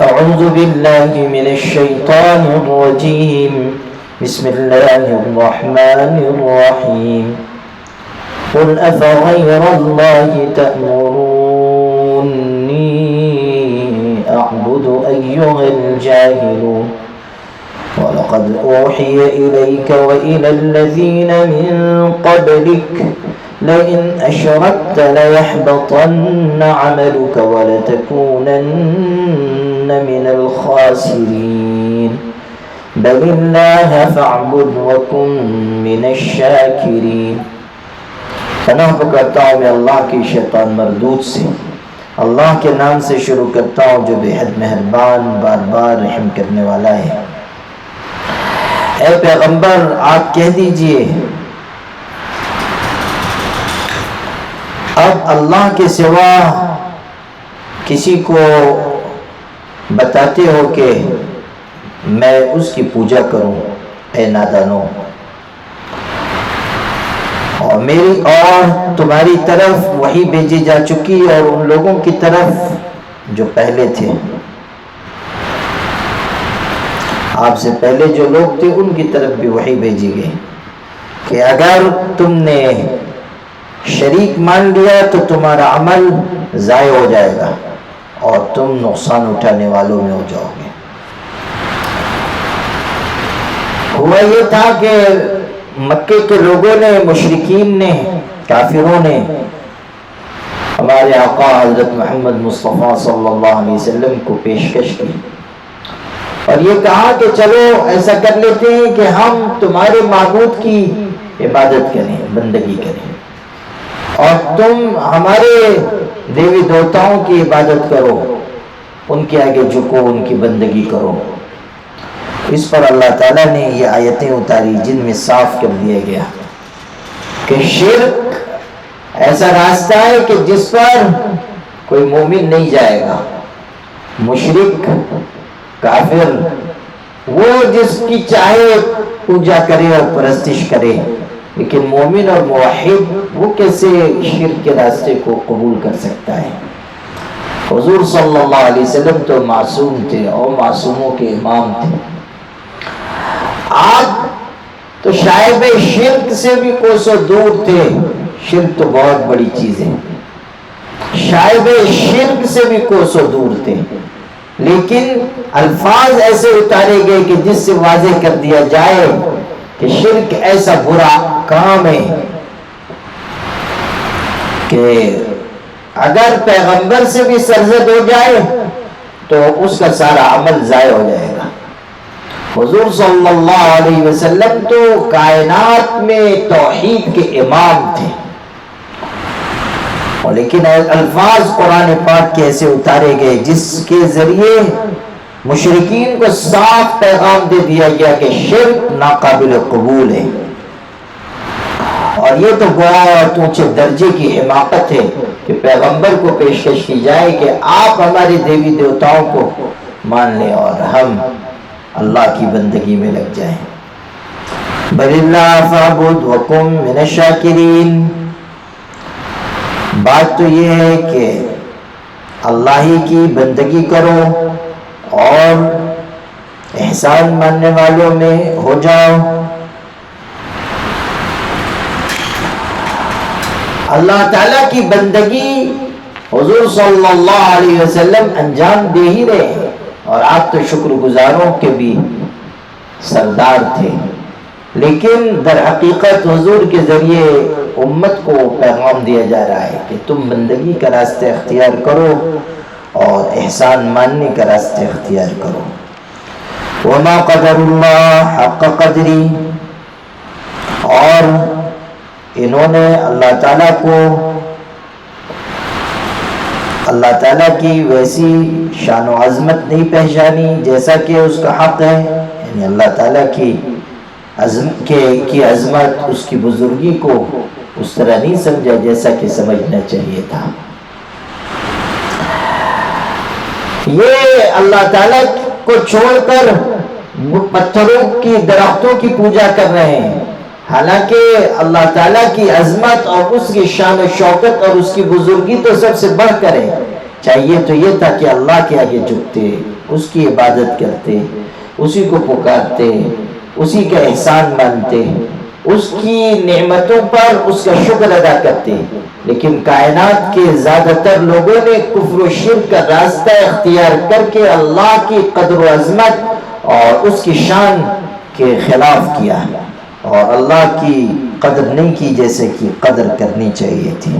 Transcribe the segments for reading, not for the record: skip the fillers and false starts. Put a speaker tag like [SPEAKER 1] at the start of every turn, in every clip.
[SPEAKER 1] أعوذ بالله من الشيطان الرجيم بسم الله الرحمن الرحيم قل أفغير الله تأمروني أعبد أيها الجاهلون ولقد أوحي إليك وإلى الذين من قبلك لئن أشركت ليحبطن عملك ولتكونن من الخاسرين بل الله فاعبد وكن من الشاكرين. پناہ پکڑتا ہوں میں اللہ کی شیطان مردود سے. اللہ کے نام سے شروع کرتا ہوں جو بے حد مہربان بار بار رحم کرنے والا ہے. اے پیغمبر آپ کہہ دیجئے اب اللہ کے سوا کسی کو بتاتے ہو کہ میں اس کی پوجا کروں. اے نادانو، اور میری اور تمہاری طرف وحی بھیجی جا چکی اور ان لوگوں کی طرف جو پہلے تھے، آپ سے پہلے جو لوگ تھے ان کی طرف بھی وحی بھیجی گئی کہ اگر تم نے شریک مان لیا تو تمہارا عمل ضائع ہو جائے گا اور تم نقصان اٹھانے والوں میں ہو جاؤ گے. ہوا یہ تھا کہ مکے کے لوگوں نے، مشرکین نے، کافروں نے ہمارے آقا حضرت محمد مصطفیٰ صلی اللہ علیہ وسلم کو پیشکش کی اور یہ کہا کہ چلو ایسا کر لیتے ہیں کہ ہم تمہارے معبود کی عبادت کریں، بندگی کریں، اور تم ہمارے دیوی دیوتاؤں کی عبادت کرو، ان کے آگے جھکو، ان کی بندگی کرو. اس پر اللہ تعالیٰ نے یہ آیتیں اتاری جن میں صاف کر دیا گیا کہ شرک ایسا راستہ ہے کہ جس پر کوئی مومن نہیں جائے گا. مشرک، کافر، وہ جس کی چاہے پوجا کرے اور پرستش کرے، لیکن مومن اور موحد وہ کیسے شرک کے راستے کو قبول کر سکتا ہے؟ حضور صلی اللہ علیہ وسلم تو معصوم تھے اور معصوموں کے امام تھے. آپ تو شائب شرک سے بھی کوسوں دور تھے. شرک تو بہت بڑی چیز ہے، شائب شرک سے بھی کوسوں دور تھے، لیکن الفاظ ایسے اتارے گئے کہ جس سے واضح کر دیا جائے کہ شرک ایسا برا کام ہے کہ اگر پیغمبر سے بھی سرزد ہو جائے تو اس کا سارا عمل ضائع ہو جائے گا. حضور صلی اللہ علیہ وسلم تو کائنات میں توحید کے امام تھے، لیکن الفاظ قرآن پاک کے ایسے اتارے گئے جس کے ذریعے مشرکین کو صاف پیغام دے دیا گیا کہ شرک ناقابل قبول ہے. اور یہ تو بہت اونچے درجے کی حماقت ہے کہ پیغمبر کو پیشکش کی جائے کہ آپ ہمارے دیوی دیوتاؤں کو مان لیں اور ہم اللہ کی بندگی میں لگ جائیں. بل اللہ فاعبد وکن من الشاکرین. بات تو یہ ہے کہ اللہ ہی کی بندگی کرو اور احسان ماننے والوں میں ہو جاؤ. اللہ تعالیٰ کی بندگی حضور صلی اللہ علیہ وسلم انجام دے ہی رہے ہیں اور آپ تو شکر گزاروں کے بھی سردار تھے، لیکن در حقیقت حضور کے ذریعے امت کو پیغام دیا جا رہا ہے کہ تم بندگی کا راستہ اختیار کرو اور احسان ماننے کا راستہ اختیار کرو. وما قدر اللہ حق قدری. اور انہوں نے اللہ تعالیٰ کو، اللہ تعالیٰ کی ویسی شان و عظمت نہیں پہچانی جیسا کہ اس کا حق ہے، یعنی اللہ تعالیٰ کی عظمت، اس کی بزرگی کو اس طرح نہیں سمجھا جیسا کہ سمجھنا چاہیے تھا. یہ اللہ تعالیٰ کو چھوڑ کر پتھروں کی، درختوں کی پوجا کر رہے ہیں، حالانکہ اللہ تعالیٰ کی عظمت اور اس کی شان و شوکت اور اس کی بزرگی تو سب سے بڑھ کر ہے. چاہیے تو یہ تھا کہ اللہ کے آگے جھکتے اس کی عبادت کرتے، اسی کو پکارتے، اسی کا احسان مانتے، اس کی نعمتوں پر اس کا شکر ادا کرتے. لیکن کائنات کے زیادہ تر لوگوں نے کفر و شرک کا راستہ اختیار کر کے اللہ کی قدر و عظمت اور اس کی شان کے خلاف کیا اور اللہ کی قدر نہیں کی جیسے کہ قدر کرنی چاہیے تھی.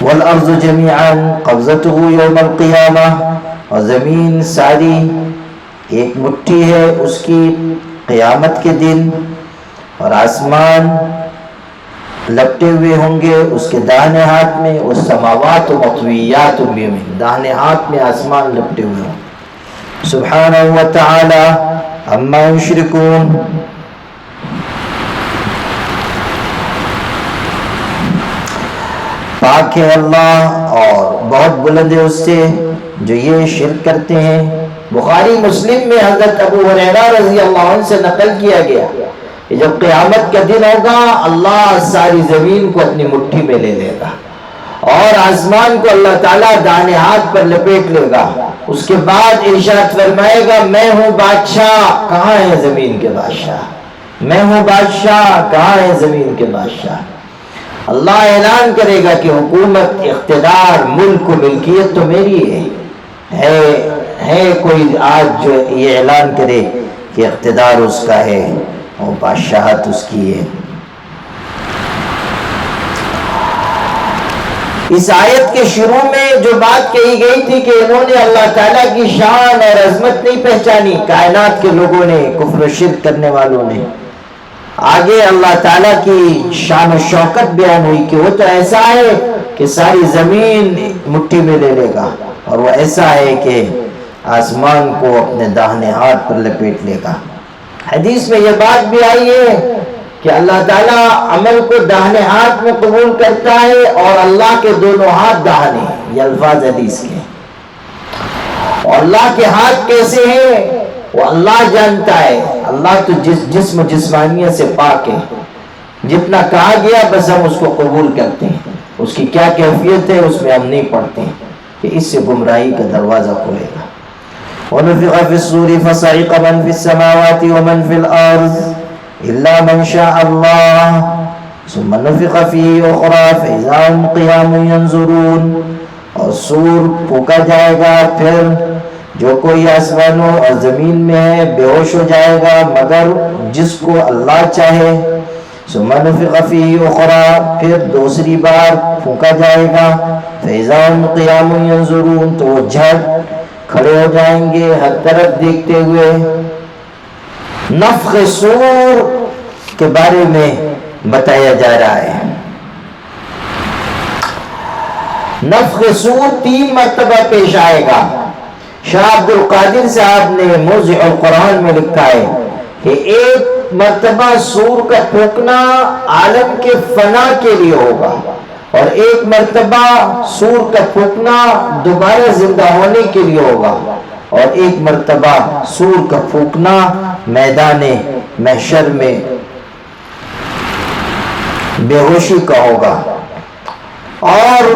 [SPEAKER 1] وَالْأَرْضُ جَمِيعًا قَبْضَتُهُ يَوْمَ الْقِيَامَةِ، اور زمین ساری ایک مٹھی ہے اس کی قیامت کے دن، اور آسمان لپٹے ہوئے ہوں گے اس کے داہنے ہاتھ میں. والسماوات مطویات بیمینہ، داہنے ہاتھ میں آسمان لپٹے ہوئے ہوں. سبحانہ وتعالی عما یشرکون. پاک ہے اللہ اور بہت بلند ہے اس سے جو یہ شرک کرتے ہیں. بخاری مسلم میں حضرت ابو ہریرہ رضی اللہ عنہ سے نقل کیا گیا کہ جب قیامت کا دن ہوگا اللہ ساری زمین کو اپنی مٹھی میں لے لے گا اور آسمان کو اللہ تعالیٰ داہنے ہاتھ پر لپیٹ لے گا. اس کے بعد ارشاد فرمائے گا میں ہوں بادشاہ، کہاں ہے زمین کے بادشاہ؟ میں ہوں بادشاہ، کہاں ہے زمین کے بادشاہ؟ اللہ اعلان کرے گا کہ حکومت، اقتدار، ملک و ملکیت تو میری ہے کوئی آج جو یہ اعلان کرے کہ اقتدار اس کا ہے اور بادشاہت اس کی ہے؟ اس آیت کے شروع میں جو بات کہی گئی تھی کہ انہوں نے اللہ تعالیٰ کی شان اور عظمت نہیں پہچانی، کائنات کے لوگوں نے، کفر و شرک کرنے والوں نے، آگے اللہ تعالیٰ کی شان و شوکت بیان ہوئی کہ وہ تو ایسا ہے کہ ساری زمین مٹھی میں لے لے گا، اور وہ ایسا ہے کہ آسمان کو اپنے داہنے ہاتھ پر لپیٹ لے گا. حدیث میں یہ بات بھی آئی ہے کہ اللہ تعالیٰ عمل کو داہنے ہاتھ میں قبول کرتا ہے اور اللہ کے دونوں ہاتھ داہنے، یہ الفاظ حدیث کے. اور اللہ کے ہاتھ کیسے ہیں وہ اللہ جانتا ہے. اللہ تو جسم و جسمانیت سے پاک ہے. جتنا کہا گیا بس ہم اس کو قبول کرتے ہیں، اس کی کیا کیفیت ہے اس میں ہم نہیں پڑھتے کہ اس سے گمراہی کا دروازہ کھلے گا. وَنُفِخَ فِي الصُّورِ فَصَعِقَ مَنْ فِي السَّمَاوَاتِ وَمَنْ فِي الْأَرْضِ إِلَّا مَنْ شَاءَ اللَّهُ ثُمَّ نُفِخَ فِيهِ أُخْرَى فَإِذَا هُمْ قِيَامٌ يَنْظُرُونَ. اور سور پھونکا جائے گا، پھر جو کوئی آسمانوں اور زمین میں ہے بے ہوش ہو جائے گا مگر جس کو اللہ چاہے. ثُمَّ نُفِخَ فِيهِ أُخْرَى، پھر دوسری بار پھونکا جائے گا. فَإِذَا هُمْ قِيَامٌ يَنْظُرُونَ، تو وہ جھٹ کھڑے ہو جائیں گے ہر طرف دیکھتے ہوئے. نفخ صور کے بارے میں بتایا جا رہا ہے. نفخ صور 3 مرتبہ پیش آئے گا. شاہ عبد القادر صاحب نے موضع القرآن میں لکھا ہے کہ ایک مرتبہ سور کا پھونکنا عالم کے فنا کے لیے ہوگا، اور ایک مرتبہ سور کا پھونکنا دوبارہ زندہ ہونے کے لیے ہوگا، اور ایک مرتبہ سور کا پھونکنا میدان محشر میں بے ہوشی کا ہوگا. اور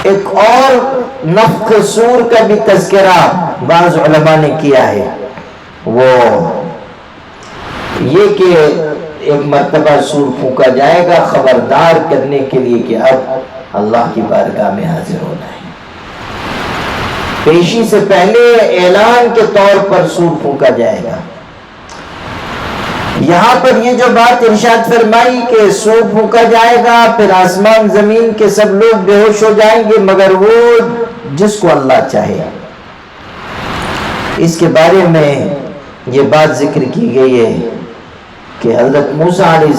[SPEAKER 1] ایک اور نفخ صور کا بھی تذکرہ بعض علماء نے کیا ہے، وہ یہ کہ ایک مرتبہ سور پھونکا جائے گا خبردار کرنے کے لیے کہ اب اللہ کی بارگاہ میں حاضر ہونا ہے. پیشی سے پہلے اعلان کے طور پر سور پھونکا جائے گا. یہاں پر یہ جو بات ارشاد فرمائی کہ سور پھونکا جائے گا پھر آسمان زمین کے سب لوگ بے ہوش ہو جائیں گے مگر وہ جس کو اللہ چاہے، اس کے بارے میں یہ بات ذکر کی گئی ہے کہ حضرت موسیٰ علیہ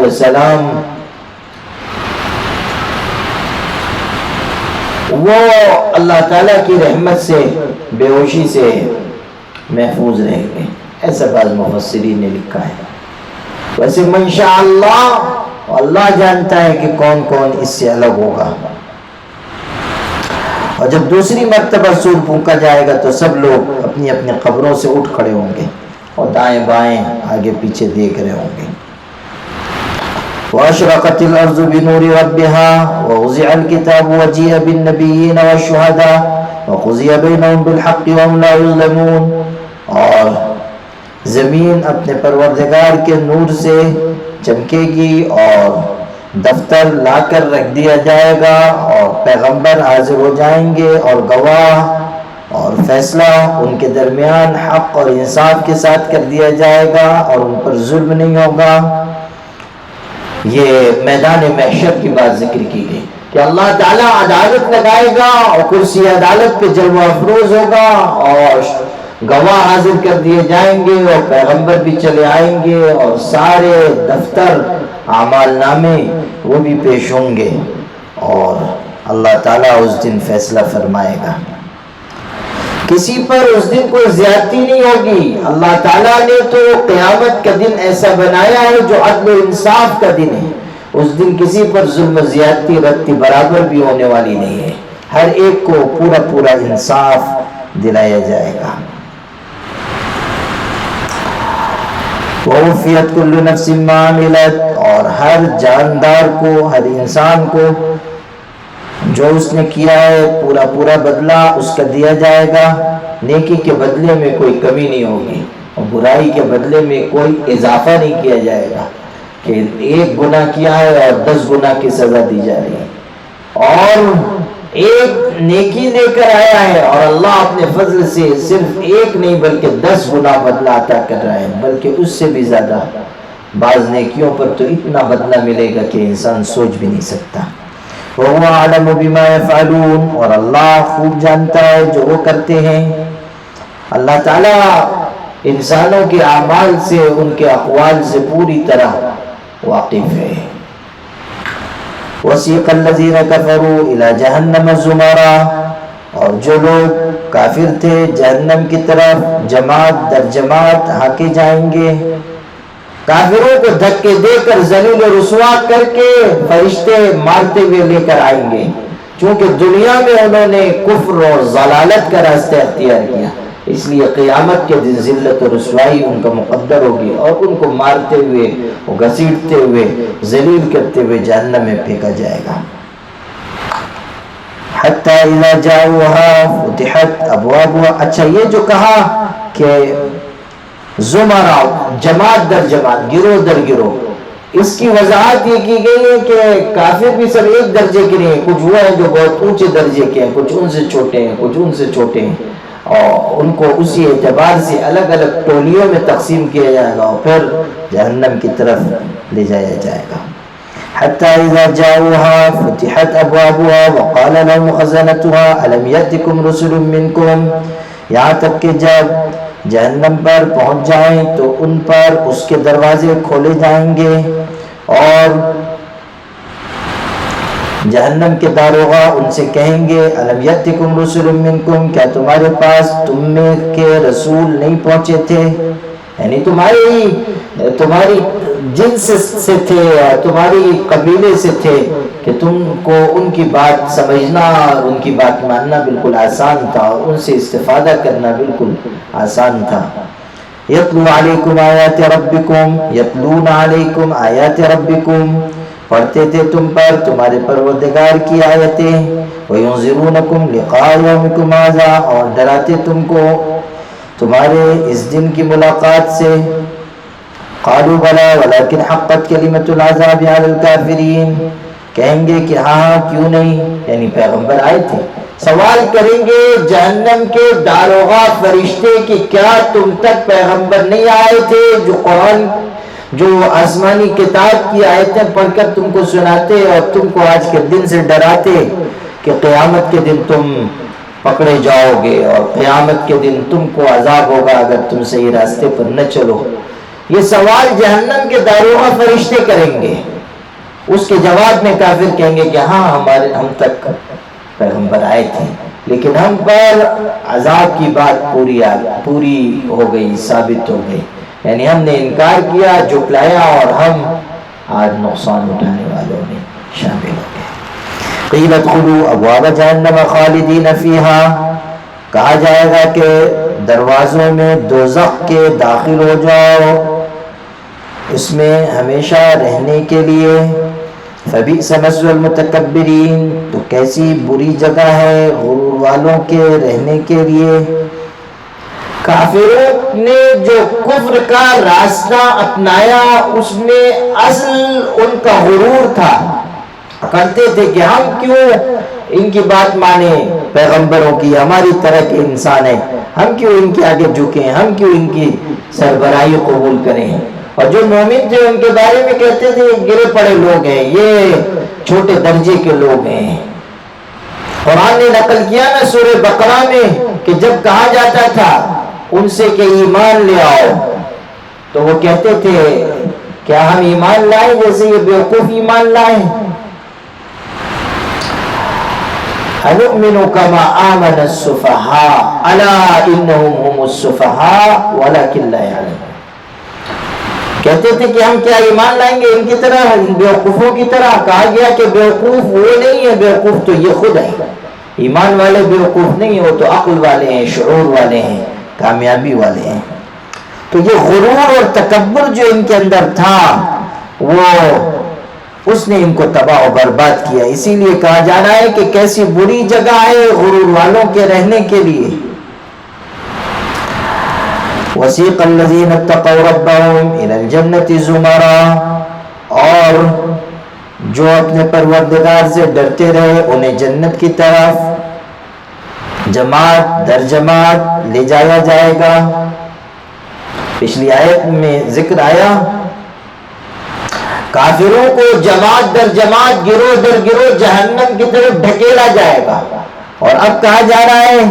[SPEAKER 1] السلام وہ اللہ تعالیٰ کی رحمت سے بے ہوشی سے محفوظ رہیں گے، ایسا بعض مفسرین نے لکھا ہے. ویسے منشاء اللہ جانتا ہے کہ کون کون اس سے الگ ہوگا. اور جب دوسری مرتبہ سور پھونکا جائے گا تو سب لوگ اپنی اپنی قبروں سے اٹھ کھڑے ہوں گے اور دائیں بائیں آگے پیچھے دیکھ رہے ہوں گے. وأشرقت الأرض بنور ربها ووضع الكتاب وجيء بالنبيين والشهداء وقضي بينهم بالحق وهم لا يظلمون. اور زمین اپنے پروردگار کے نور سے چمکے گی اور دفتر لا کر رکھ دیا جائے گا اور پیغمبر حاضر ہو جائیں گے اور گواہ، اور فیصلہ ان کے درمیان حق اور انصاف کے ساتھ کر دیا جائے گا اور ان پر ظلم نہیں ہوگا. یہ میدان محشر کی بات ذکر کی گئی کہ اللہ تعالیٰ عدالت لگائے گا اور کرسی عدالت پہ جلوہ افروز ہوگا اور گواہ حاضر کر دیے جائیں گے اور پیغمبر بھی چلے آئیں گے اور سارے دفتر اعمال نامے وہ بھی پیش ہوں گے اور اللہ تعالیٰ اس دن فیصلہ فرمائے گا. کسی پر اس دن کوئی زیادتی نہیں ہوگی. اللہ تعالیٰ نے تو قیامت کا دن ایسا بنایا ہے جو عدل و انصاف کا دن ہے. اس دن کسی پر ظلم و زیادتی رتی برابر بھی ہونے والی نہیں ہے. ہر ایک کو پورا پورا انصاف دلایا جائے گا. وَوَفِّيَتْ كُلُّ نَفْسٍ مَّا عَمِلَتْ، اور ہر جاندار کو، ہر انسان کو جو اس نے کیا ہے پورا پورا بدلہ اس کا دیا جائے گا. نیکی کے بدلے میں کوئی کمی نہیں ہوگی اور برائی کے بدلے میں کوئی اضافہ نہیں کیا جائے گا کہ ایک گناہ کیا ہے اور 10 گناہ کی سزا دی جا رہی ہے. اور ایک نیکی لے کر آیا ہے اور اللہ اپنے فضل سے صرف ایک نہیں بلکہ 10 گناہ بدلہ عطا کر رہا ہے، بلکہ اس سے بھی زیادہ. بعض نیکیوں پر تو اتنا بدلہ ملے گا کہ انسان سوچ بھی نہیں سکتا. وَهُوَ أَعْلَمُ بِمَا يَفْعَلُونَ، اور اللہ خوب جانتا ہے جو وہ کرتے ہیں. اللہ تعالیٰ انسانوں کے اعمال سے، ان کے اقوال سے پوری طرح واقف ہے. وَسِيقَ الَّذِينَ كَفَرُوا إِلَى جَهَنَّمَ زُمَرًا، اور جو لوگ کافر تھے جہنم کی طرف جماعت در جماعت ہانکے جائیں گے. کافروں کو دھکے دے کر ذلیل و رسوا کر کے فرشتے مارتے ہوئے لے کر آئیں گے، چونکہ دنیا میں انہوں نے کفر اور ضلالت کا راستہ اختیار کیا. اس لیے قیامت کے دن ذلت و رسوائی ان کا مقدر ہوگی اور ان کو مارتے ہوئے، گھسیٹتے ہوئے، ذلیل کرتے ہوئے جہنم میں پھینکا جائے گا. حتی اذا جاؤها فتحت ابوابها. اچھا، یہ جو کہا کہ زمرہ، جماعت در جماعت، گروہ در گروہ، اس کی وضاحت یہ کی گئی ہے کہ کافر بھی سب ایک درجے کے نہیں ہیں. کچھ وہ ہیں جو بہت اونچے درجے کے ہیں، کچھ ان سے چھوٹے ہیں، کچھ ان سے چھوٹے ہیں، اور ان کو اسی اعتبار سے الگ الگ ٹولیوں میں تقسیم کیا جائے گا اور پھر جہنم کی طرف لے جایا جائے گا. حتی اذا جاؤها فتحت ابوابها وقال لهم خزنتها الم یأتکم رسل منکم، یہاں تک کہ جب جہنم پر پہنچ جائیں تو ان پر اس کے دروازے کھولے جائیں گے اور جہنم کے داروغہ ان سے کہیں گے الم یأتکم رسل منکم، کیا تمہارے پاس تم میں کے رسول نہیں پہنچے تھے؟ یعنی تمہاری جنس سے تھے اور تمہاری قبیلے سے تھے کہ تم کو ان کی بات سمجھنا اور ان کی بات ماننا بالکل آسان تھا اور ان سے استفادہ کرنا بالکل آسان تھا. یتلو علیکم آیات ربکم، یتلون علیکم آیات ربکم، پڑھتے تھے تم پر تمہارے پروردگار کی آیتیں. وینذرونکم لقاء یومکم ھذا، اور ڈراتے تم کو تمہارے اس دن کی ملاقات سے. قالوا بلا ولكن حقت کلمۃ العذاب علی الکافرین، کہیں گے کہ ہاں کیوں نہیں، یعنی پیغمبر آئے تھے. سوال کریں گے جہنم کے داروغہ فرشتے کہ کیا تم تک پیغمبر نہیں آئے تھے جو قرآن، جو آسمانی کتاب کی آیتیں پڑھ کر تم کو سناتے اور تم کو آج کے دن سے ڈراتے کہ قیامت کے دن تم پکڑے جاؤ گے اور قیامت کے دن تم کو عذاب ہوگا اگر تم صحیح راستے پر نہ چلو. یہ سوال جہنم کے داروغہ فرشتے کریں گے. اس کے جواب میں کافر کہیں گے کہ ہاں ہم تک پیغمبر آئے تھے لیکن ہم پر عذاب کی بات پوری ہو گئی، ثابت ہو گئی، یعنی ہم نے انکار کیا، جھٹلایا اور ہم آج نقصان اٹھانے والوں میں شامل ہو گئے. قیل ادخلوا ابواب جہنم خالدین فیہا، کہا جائے گا کہ دروازوں میں دوزخ کے داخل ہو جاؤ. اس میں ہمیشہ رہنے کے لیے فبئس مثوى المتکبرین، تو کیسی بری جگہ ہے غرور والوں کے رہنے کے لیے۔ کافروں نے جو کفر کا راستہ اپنایا اس میں اصل ان کا غرور تھا، کرتے تھے کہ ہم کیوں ان کی بات مانیں، پیغمبروں کی، ہماری طرح کے انسان ہیں، ہم کیوں ان کے آگے جھکیں، ہم کیوں ان کی سربراہی قبول کریں۔ اور جو مومن تھے ان کے بارے میں کہتے تھے یہ گرے پڑے لوگ ہیں، یہ چھوٹے درجے کے لوگ ہیں۔ قرآن نے نقل کیا نا سورہ بقرہ میں کہ جب کہا جاتا تھا ان سے کہ ایمان لے آؤ تو وہ کہتے تھے کیا ہم ایمان لائیں جیسے یہ بیوقوف ایمان لائیں؟ أَنُؤْمِنُ كَمَا آمَنَ السُّفَهَاءُ أَلَا إِنَّهُمْ هُمُ السُّفَهَاءُ وَلَكِنْ لَا يَعْلَمُونَ۔ کہتے تھے کہ ہم کیا ایمان لائیں گے ان کی طرح، ان بیوقوفوں کی طرح؟ کہا گیا کہ بیوقوف وہ نہیں ہے، بیوقوف تو یہ خود ہے۔ ایمان والے بیوقوف نہیں ہیں، وہ تو عقل والے ہیں، شعور والے ہیں، کامیابی والے ہیں۔ تو یہ غرور اور تکبر جو ان کے اندر تھا وہ اس نے ان کو تباہ و برباد کیا۔ اسی لیے کہا جا رہا ہے کہ کیسی بری جگہ ہے غرور والوں کے رہنے کے لیے۔ وَسِيقَ الَّذِينَ اتَّقَوْا رَبَّهُمْ إِلَى الْجَنَّةِ زُمَرًا، اور جو اپنے پروردگار سے ڈرتے رہے انہیں جنت کی طرف جماعت در جماعت لے جایا جائے گا۔ پچھلی آیت میں ذکر آیا کافروں کو جماعت در جماعت، گروہ در گروہ جہنم کی طرف ڈھکیلا جائے گا، اور اب کہا جا رہا ہے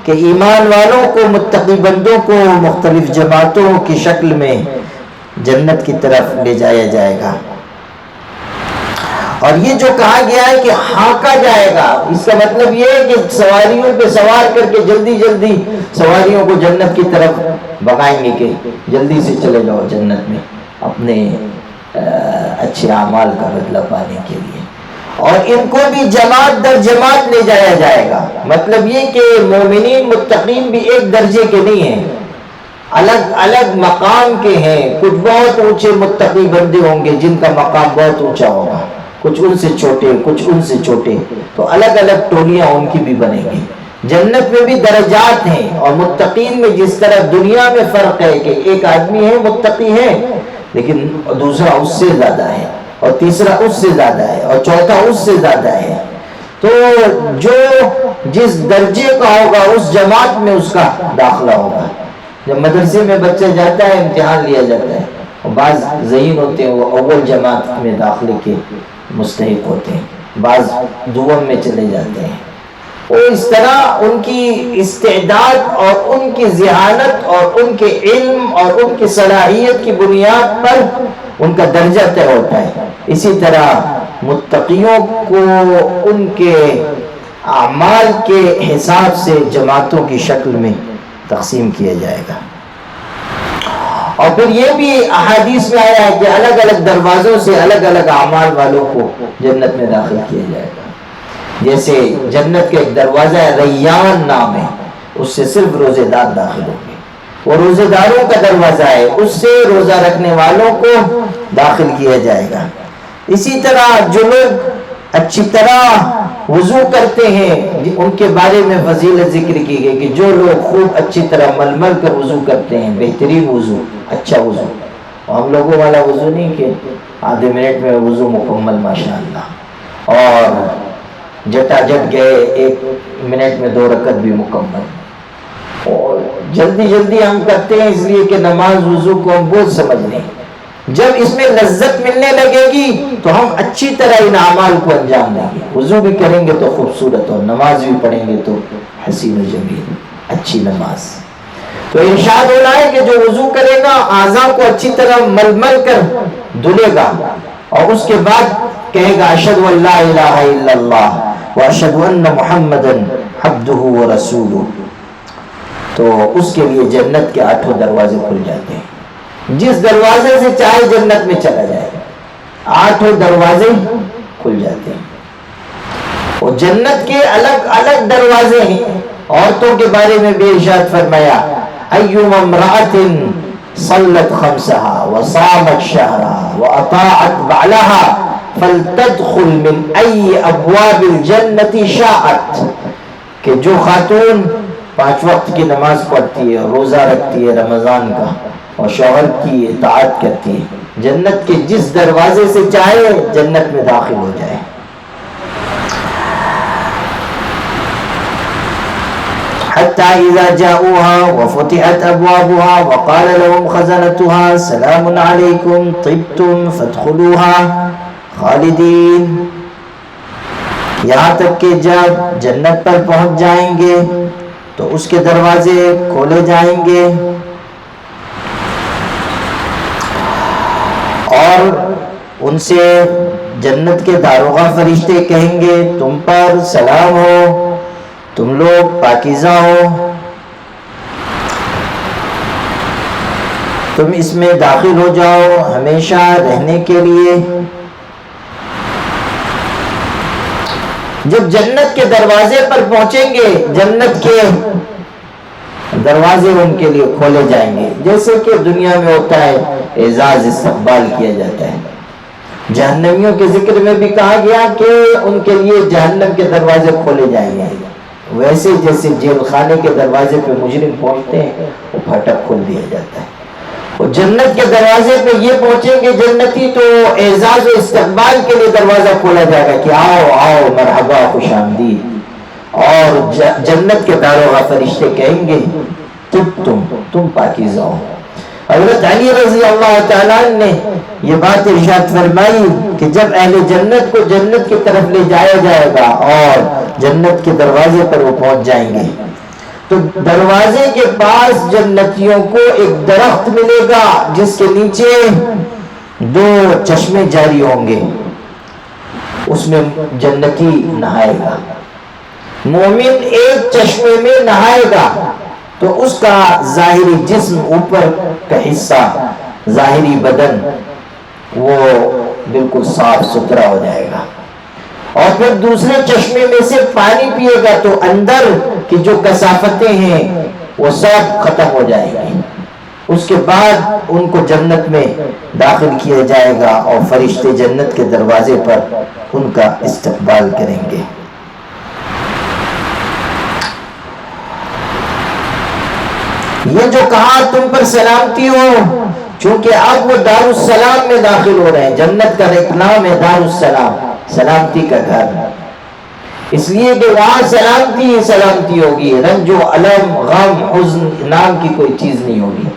[SPEAKER 1] کہ ایمان والوں کو، متقی بندوں کو مختلف جماعتوں کی شکل میں جنت کی طرف لے جایا جائے گا۔ اور یہ جو کہا گیا ہے کہ ہانکا جائے گا، اس کا مطلب یہ ہے کہ سواریوں پہ سوار کر کے جلدی جلدی سواریوں کو جنت کی طرف بھگائیں گے کہ جلدی سے چلے جاؤ جنت میں اپنے اچھے اعمال کا بدلہ پانے کے لیے۔ اور ان کو بھی جماعت در جماعت لے جایا جائے گا، مطلب یہ کہ مومنین متقین بھی ایک درجے کے نہیں ہیں، الگ الگ مقام کے ہیں۔ کچھ بہت اونچے متقی بندے ہوں گے جن کا مقام بہت اونچا ہوگا، کچھ ان سے چھوٹے، کچھ ان سے چھوٹے، تو الگ الگ ٹولیاں ان کی بھی بنیں گی۔ جنت میں بھی درجات ہیں، اور متقین میں جس طرح دنیا میں فرق ہے کہ ایک آدمی ہے متقی ہے لیکن دوسرا اس سے زیادہ ہے، اور تیسرا اس سے زیادہ ہے، اور چوتھا اس سے زیادہ ہے، تو جو جس درجے کا ہوگا اس جماعت میں اس کا داخلہ ہوگا۔ جب مدرسے میں بچہ جاتا ہے امتحان لیا جاتا ہے، اور بعض ذہین ہوتے ہیں وہ اول جماعت میں داخلے کے مستحق ہوتے ہیں، بعض دوم میں چلے جاتے ہیں۔ اور اس طرح ان کی استعداد اور ان کی ذہانت اور ان کے علم اور ان کی صلاحیت کی بنیاد پر ان کا درجہ طے ہوتا ہے۔ اسی طرح متقیوں کو ان کے اعمال کے حساب سے جماعتوں کی شکل میں تقسیم کیا جائے گا۔ اور پھر یہ بھی احادیث میں آیا ہے کہ الگ الگ دروازوں سے الگ الگ اعمال والوں کو جنت میں داخل کیا جائے گا۔ جیسے جنت کا ایک دروازہ ہے ریان نام ہے، اس سے صرف روزے دار داخل ہوں گے، وہ روزے داروں کا دروازہ ہے، اس سے روزہ رکھنے والوں کو داخل کیا جائے گا۔ اسی طرح جو لوگ اچھی طرح وضو کرتے ہیں ان کے بارے میں فضیلت ذکر کی گئی کہ جو لوگ خوب اچھی طرح مل مل کر وضو کرتے ہیں، بہترین وضو، اچھا وضو، ہم لوگوں والا وضو نہیں کہ آدھے منٹ میں وضو مکمل ماشاءاللہ، اور جٹا جٹ گئے 1 منٹ میں 2 رکعت بھی مکمل، اور جلدی جلدی ہم کرتے ہیں اس لیے کہ نماز وضو کو ہم بہت سمجھ لیں۔ جب اس میں لذت ملنے لگے گی تو ہم اچھی طرح ان اعمال کو انجام دیں گے، وضو بھی کریں گے تو خوبصورت، اور نماز بھی پڑھیں گے تو حسین و جمیل، اچھی نماز۔ تو ارشاد ہو رہا ہے کہ جو وضو کرے گا اعضاء کو اچھی طرح مل مل کر دھلے گا، اور اس کے بعد کہے گا اشہد ان لا الہ الا اللہ واشہد ان محمدا عبدہ ورسولہ، تو اس کے لیے جنت کے 8 دروازے کھل جاتے ہیں۔ جس دروازے سے چاہے جنت میں چلا جائے، 8 دروازے کھل جاتے ہیں۔ اور جنت کے الگ الگ دروازے ہیں۔ عورتوں کے بارے میں بھی ارشاد فرمایا ایما امرأة صلت خمسها وصامت شهرها وأطاعت بعلها فلتدخل من أي أبواب الجنة شاءت. کہ جو خاتون 5 وقت کی نماز پڑھتی ہے، روزہ رکھتی ہے رمضان کا، اور شوہر کی اطاعت کرتی ہے، جنت کے جس دروازے سے چاہے جنت میں داخل ہو جائے. حتى إذا جاءوها وفتحت أبوابها وقال لهم خزنتها سلام عليكم طبتم فادخلوها خالدين. یہاں تک کہ جب جنت پر پہنچ جائیں گے تو اس کے دروازے کھولے جائیں گے اور ان سے جنت کے داروغہ فرشتے کہیں گے تم پر سلام ہو، تم لوگ پاکیزہ ہو، تم اس میں داخل ہو جاؤ ہمیشہ رہنے کے لیے. جب جنت کے دروازے پر پہنچیں گے جنت کے دروازے ان کے لیے کھولے جائیں گے، جیسے کہ دنیا میں ہوتا ہے اعزاز استقبال کیا جاتا ہے. جہنمیوں کے ذکر میں بھی کہا گیا کہ ان کے لیے جہنم کے دروازے کھولے جائیں گے، ویسے جیسے جیل خانے کے دروازے پہ مجرم پہنچتے ہیں وہ پھٹک کھول دیا جاتا ہے. اور جنت کے دروازے پہ یہ پہنچیں گے جنتی تو اعزاز و استقبال کے لیے دروازہ کھولا جائے گا کہ آؤ آؤ مرحبا خوش آمدید. اور جنت کے داروغہ فرشتے کہیں گے تم پاکیزہ ہو. حضرت علی رضی اللہ تعالیٰ نے یہ بات ارشاد فرمائی کہ جب اہل جنت کو جنت کی طرف لے جایا جائے گا اور جنت کے دروازے پر وہ پہنچ جائیں گے تو دروازے کے پاس جنتیوں کو ایک درخت ملے گا جس کے نیچے 2 چشمے جاری ہوں گے، اس میں جنتی نہائے گا. مومن ایک چشمے میں نہائے گا تو اس کا ظاہری جسم اوپر کا حصہ ظاہری بدن وہ بالکل صاف ستھرا ہو جائے گا، اور پھر دوسرے چشمے میں سے پانی پیے گا تو اندر کی جو کثافتیں ہیں وہ سب ختم ہو جائیں گی. اس کے بعد ان کو جنت میں داخل کیا جائے گا اور فرشتے جنت کے دروازے پر ان کا استقبال کریں گے. یہ جو کہا تم پر سلامتی ہو، چونکہ اب وہ دار السلام میں داخل ہو رہے ہیں، جنت کا ایک نام ہے دار السلام، سلامتی کا گھر، اس لیے کہ وہاں سلامتی ہی سلامتی ہوگی، رنج و علم غم حزن نام کی کوئی چیز نہیں ہوگی.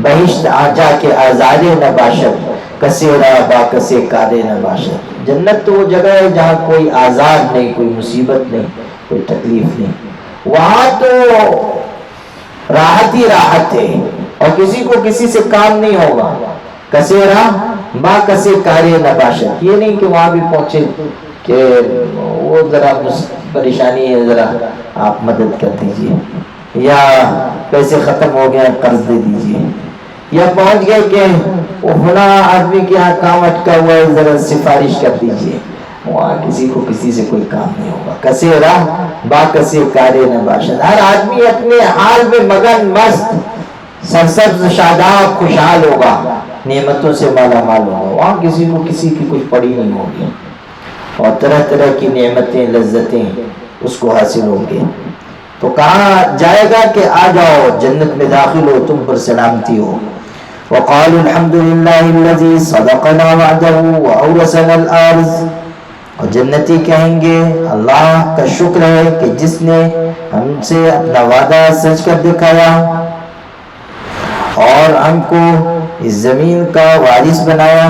[SPEAKER 1] بہشت آجا کے آزارے نہ باشد کسیرا با کسے کارے نہ باشد. جنت تو وہ جگہ ہے جہاں کوئی آزار نہیں، کوئی مصیبت نہیں، کوئی تکلیف نہیں. وہاں تو راحت ہی راحت ہے اور کسی کو کسی سے کام نہیں ہوگا. کسیرا با کسے کارے نہ باشد، یہ نہیں کہ وہاں بھی پہنچے کہ وہ ذرا پریشانی ہے ذرا آپ مدد کر دیجئے، یا پیسے ختم ہو گئے قرض دے دیجئے، یا پہنچ گئے کہ وہ فلاں آدمی کے یہاں کام اٹکا ہوا ہے ذرا سفارش کر دیجئے. وہاں کسی کو کسی سے کوئی کام نہیں ہوگا. کسیرا با کسے کارے نہ باشد، ہر آدمی اپنے حال میں مگن مست سرسبز شاداب خوشحال ہوگا، نعمتوں سے مالا مال ہوگا. وہاں کسی کو کسی کی کچھ پڑی نہیں ہوگی اور طرح طرح کی نعمتیں لذتیں اس کو حاصل ہوں گے. تو کہا جائے گا کہ آ جاؤ جنت میں داخل ہو، تم پر سلامتی ہو. وقالوا الحمد للہ الذی صدقنا وعدہ وأورثنا الارض. اور جنتی کہیں گے اللہ کا شکر ہے کہ جس نے ہم سے اپنا وعدہ سچ کر دکھایا اور ہم کو اس زمین کا وارث بنایا،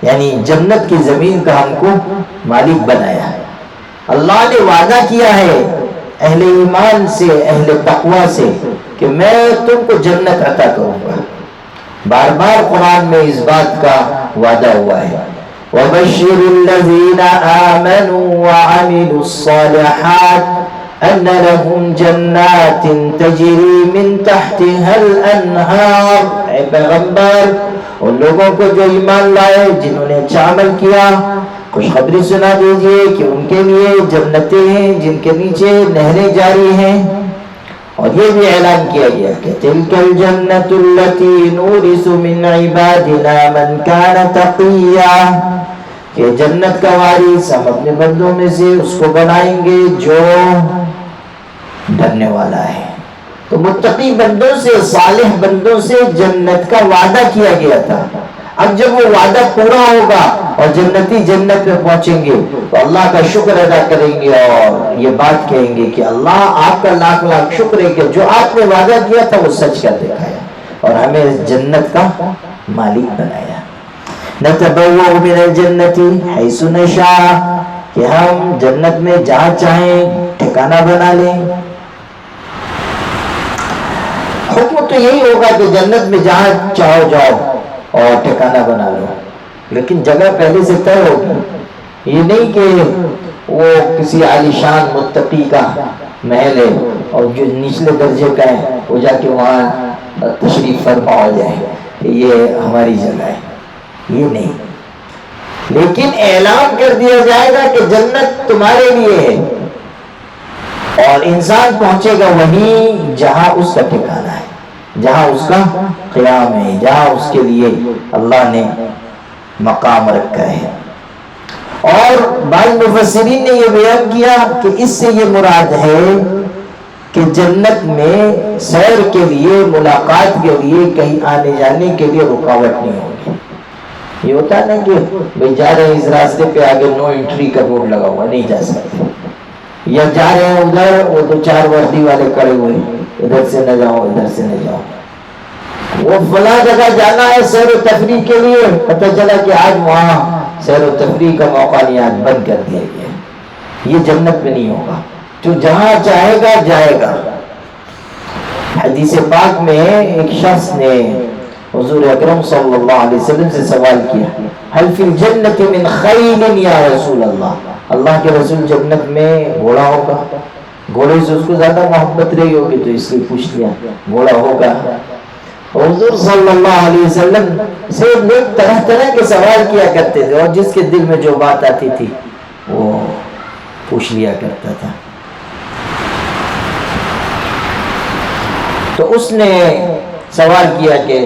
[SPEAKER 1] یعنی جنت کی زمین کا ہم کو مالک بنایا. اللہ نے وعدہ کیا ہے اہل ایمان سے، اہل تقوی سے کہ میں تم کو جنت عطا کروں گا. بار بار قرآن میں اس بات کا وعدہ ہوا ہے. وَبَشِّرِ الَّذِينَ آمَنُوا وَعَمِلُوا الصَّالِحَاتِ أَنَّ لَهُمْ جَنَّاتٍ تَجْرِي مِن تَحْتِهَا الْأَنْهَارُ. اے پیغمبر ان لوگوں کو جو ایمان لائے، جنہوں نے اچھا عمل کیا، خوشخبری سنا دیجئے کہ ان کے لیے جنتیں ہیں جن کے نیچے نہریں جاری ہیں. اور یہ بھی اعلان کیا گیا کہ تلک الجنت التي نورث من عبادنا من كان تقیا، کہ جنت کا وارث ہم اپنے بندوں میں سے اس کو بنائیں گے جو ڈرنے والا ہے۔ تو متقی بندوں سے، صالح بندوں سے جنت کا وعدہ کیا گیا تھا۔ اب جب وہ وعدہ پورا ہوگا اور جنتی جنت میں پہنچیں گے تو اللہ کا شکر ادا کریں گے اور یہ بات کہیں گے کہ اللہ آپ کا لاکھ لاکھ شکر ہے کہ جو آپ نے وعدہ کیا تھا وہ سچ کر دکھایا اور ہمیں جنت کا مالک بنایا۔ نتبوأ من الجنت حیث نشاء، کہ ہم جنت میں جہاں چاہیں ٹھکانہ بنا لیں۔ حکم تو یہی ہوگا کہ جنت میں جہاں چاہو جاؤ اور ٹھکانہ بنا لو، لیکن جگہ پہلے سے طے ہوگی۔ یہ نہیں کہ وہ کسی عالیشان متقی کا محل ہے اور جو نچلے درجے کا ہے وہ جا کے وہاں تشریف فرما ہو جائے کہ یہ ہماری جگہ ہے، یہ نہیں، لیکن اعلان کر دیا جائے گا کہ جنت تمہارے لیے ہے اور انسان پہنچے گا وہیں جہاں اس کا ٹھکانہ ہے، جہاں اس کا قیام ہے، جہاں اس کے لیے اللہ نے مقام رکھا ہے۔ اور بعض مفسرین نے یہ بیان کیا کہ اس سے یہ مراد ہے کہ جنت میں سیر کے لیے، ملاقات کے لیے، کہیں آنے جانے کے لیے رکاوٹ نہیں ہوگی۔ یہ ہوتا ہے نا کہ بھئی جا رہے ہیں اس راستے پہ، آگے نو انٹری کا بورڈ لگا ہوا، نہیں جا سکتے، یا جا رہے ہیں ادھر، وہ دو چار وردی والے کھڑے ہوئے، ادھر سے نہ جاؤ، ادھر سے نہ جاؤ۔ وہ فلاں جگہ جانا ہے سیر و تفریح کے لیے، پتہ چلا کہ آج وہاں سیر و تفریح کا موقع نہیں، آج بند کر دیا گیا۔ یہ جنت میں نہیں ہوگا، جو جہاں چاہے گا جائے گا۔ حدیث پاک میں ایک شخص نے حضور اکرم صلی اللہ علیہ وسلم سے سوال کیا، حل فی الجنت من خیل یا رسول اللہ، اللہ کے رسول جنت میں گھوڑا ہوگا؟ گھوڑے سے اس کو زیادہ محبت رہی ہوگی تو اس لیے پوچھ لیا گھوڑا ہوگا۔ حضور صلی اللہ علیہ وسلم سے لوگ طرح طرح کے سوال کیا کرتے تھے اور جس کے دل میں جو بات آتی تھی وہ پوچھ لیا کرتا تھا۔ تو اس نے سوال کیا کہ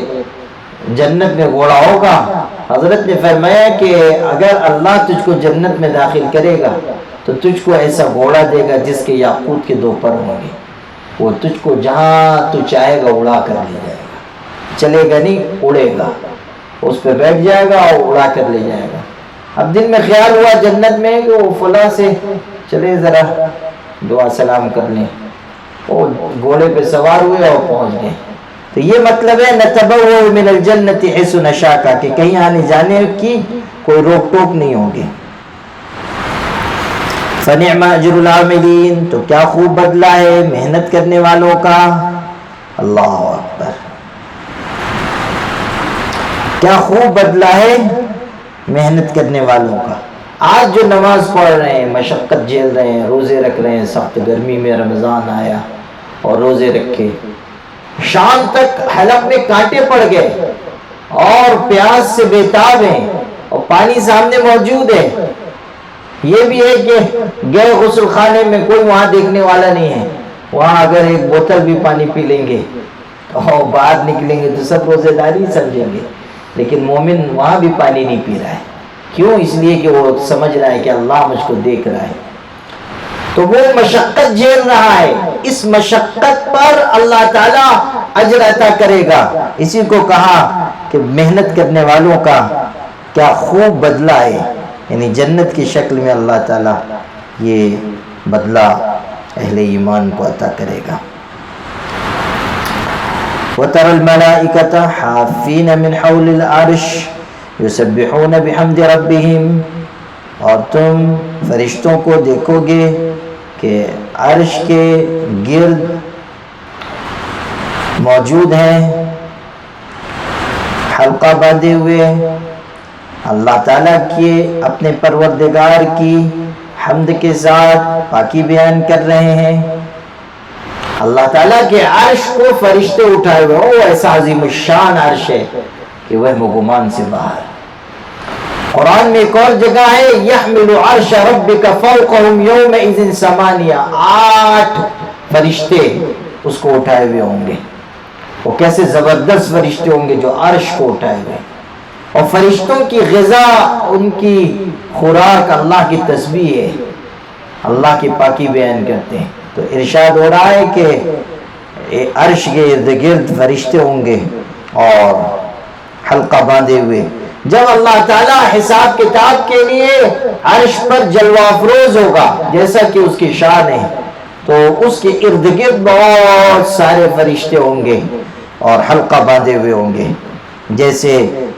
[SPEAKER 1] جنت میں گھوڑا ہوگا؟ حضرت نے فرمایا کہ اگر اللہ تجھ کو جنت میں داخل کرے گا تو تجھ کو ایسا گھوڑا دے گا جس کے یاقوت کے 2 پر ہوں گے، وہ تجھ کو جہاں تو چاہے گا اڑا کر لے جائے گا، چلے گا نہیں، اڑے گا، اس پہ بیٹھ جائے گا اور اڑا کر لے جائے گا۔ اب دل میں خیال ہوا جنت میں کہ وہ فلاں سے چلے ذرا دعا سلام کر لیں، وہ گھوڑے پہ سوار ہوئے اور پہنچ گئے۔ تو یہ مطلب ہے نتبوأ من الجنت حیث نشاء کا، کہ کہیں آنے جانے کی کوئی روک ٹوک نہیں ہوگی۔ فنعم اجر العاملین، تو کیا خوب بدلہ ہے محنت کرنے والوں کا۔ اللہ اکبر، کیا خوب بدلہ ہے محنت کرنے والوں کا۔ آج جو نماز پڑھ رہے ہیں، مشقت جھیل رہے ہیں، روزے رکھ رہے ہیں، سخت گرمی میں رمضان آیا اور روزے رکھے، شام تک حلق میں کانٹے پڑ گئے اور پیاس سے بےتاب ہیں اور پانی سامنے موجود ہے، یہ بھی ہے کہ گئے غسل خانے میں، کوئی وہاں دیکھنے والا نہیں ہے، وہاں اگر ایک بوتل بھی پانی پی لیں گے اور باہر نکلیں گے تو سب روزے داری سمجھیں گے، لیکن مومن وہاں بھی پانی نہیں پی رہا ہے۔ کیوں؟ اس لیے کہ وہ سمجھ رہا ہے کہ اللہ مجھ کو دیکھ رہا ہے، تو وہ مشقت جھیل رہا ہے، اس مشقت پر اللہ تعالیٰ اجر عطا کرے گا۔ اسی کو کہا کہ محنت کرنے والوں کا کیا خوب بدلہ ہے، یعنی جنت کی شکل میں اللہ تعالیٰ یہ بدلہ اہل ایمان کو عطا کرے گا۔ وَتَرَى الْمَلَائِكَةَ حَافِّينَ مِنْ حَوْلِ الْعَرْشِ يُسَبِّحُونَ بِحَمْدِ رَبِّهِمْ، اور تم فرشتوں کو دیکھو گے کہ عرش کے گرد موجود ہیں، حلقہ باندھے ہوئے، اللہ تعالیٰ کے اپنے پروردگار کی حمد کے ساتھ پاکی بیان کر رہے ہیں۔ اللہ تعالیٰ کے عرش کو فرشتے اٹھائے ہوئے، وہ ایسا عظیم الشان عرش ہے کہ وہ گمان سے باہر۔ قرآن میں ایک اور جگہ ہے، یحمل عرش ربک فوقہم یومئذ ثمانیہ، 8 فرشتے اس کو اٹھائے ہوئے ہوں گے. وہ کیسے زبردست فرشتے ہوں گے جو عرش کو اٹھائے ہوئے. اور فرشتوں کی غذا، ان کی خوراک اللہ کی تسبیح ہے، اللہ کی پاکی بیان کرتے ہیں. تو ارشاد ہو رہا ہے کہ عرش کے ارد گرد فرشتے ہوں گے اور حلقہ باندھے ہوئے. جب اللہ تعالیٰ حساب کتاب کے لیے عرش پر جلوہ افروز ہوگا جیسا کہ اس کی شان ہے، تو اس کے ارد گرد بہت سارے فرشتے ہوں گے اور حلقہ باندھے ہوئے ہوں گے. جیسے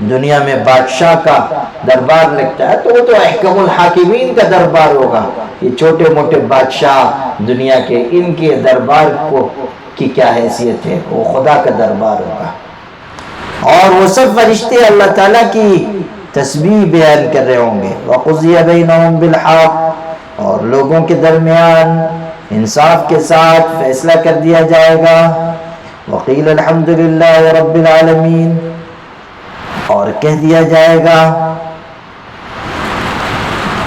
[SPEAKER 1] دنیا میں بادشاہ کا دربار لگتا ہے تو وہ تو احکم الحاکمین کا دربار ہوگا. یہ چھوٹے موٹے بادشاہ دنیا کے، ان کے دربار کی کیا حیثیت ہے؟ وہ خدا کا دربار ہوگا. اور وہ سب فرشتے اللہ تعالیٰ کی تسبیح بیان کر رہے ہوں گے. وَقُضِيَ بَيْنَهُمْ بِالْحَقِّ، اور لوگوں کے درمیان انصاف کے ساتھ فیصلہ کر دیا جائے گا. وَقِيلَ الْحَمْدُ لِلَّهِ رَبِّ الْعَالَمِينَ، اور کہہ دیا جائے گا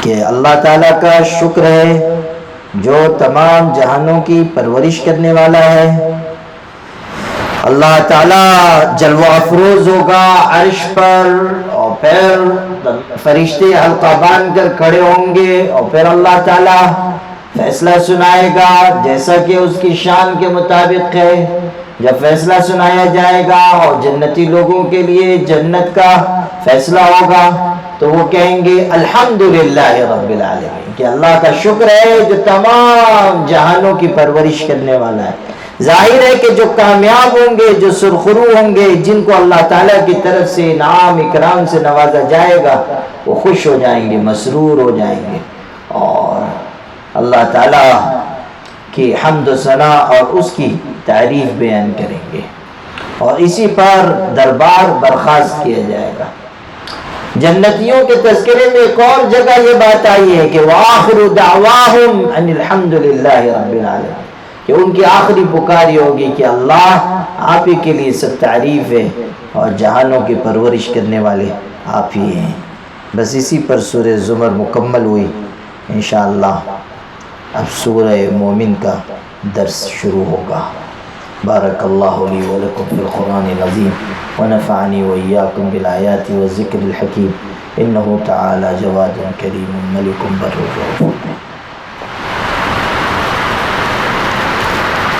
[SPEAKER 1] کہ اللہ تعالیٰ کا شکر ہے جو تمام جہانوں کی پرورش کرنے والا ہے. اللہ تعالیٰ جلوہ افروز ہوگا عرش پر، اور پھر فرشتے حلقہ باندھ کر کھڑے ہوں گے، اور پھر اللہ تعالیٰ فیصلہ سنائے گا جیسا کہ اس کی شان کے مطابق ہے. جب فیصلہ سنایا جائے گا اور جنتی لوگوں کے لیے جنت کا فیصلہ ہوگا تو وہ کہیں گے الحمدللہ رب العالمین، کہ اللہ کا شکر ہے جو تمام جہانوں کی پرورش کرنے والا ہے. ظاہر ہے کہ جو کامیاب ہوں گے، جو سرخرو ہوں گے، جن کو اللہ تعالیٰ کی طرف سے انعام اکرام سے نوازا جائے گا، وہ خوش ہو جائیں گے، مسرور ہو جائیں گے، اور اللہ تعالیٰ کی حمد و ثنا اور اس کی تعریف بیان کریں گے. اور اسی پر دربار برخاست کیا جائے گا. جنتیوں کے تذکرے میں ایک اور جگہ یہ بات آئی ہے کہ وآخر دعواہم ان الحمد للہ رب العالمین، کہ ان کی آخری پکاری ہوگی کہ اللہ آپ ہی کے لیے سب تعریف ہے اور جہانوں کی پرورش کرنے والے آپ ہی ہیں. بس اسی پر سورہ زمر مکمل ہوئی. انشاءاللہ اب سورہ مومن کا درس شروع ہوگا. بارک اللہ لی ولکم فی القرآن العظیم ونفعنی وإیاکم بالآیات والذکر الحکیم انہ تعالی جواد کریم ملک بر الرحیم.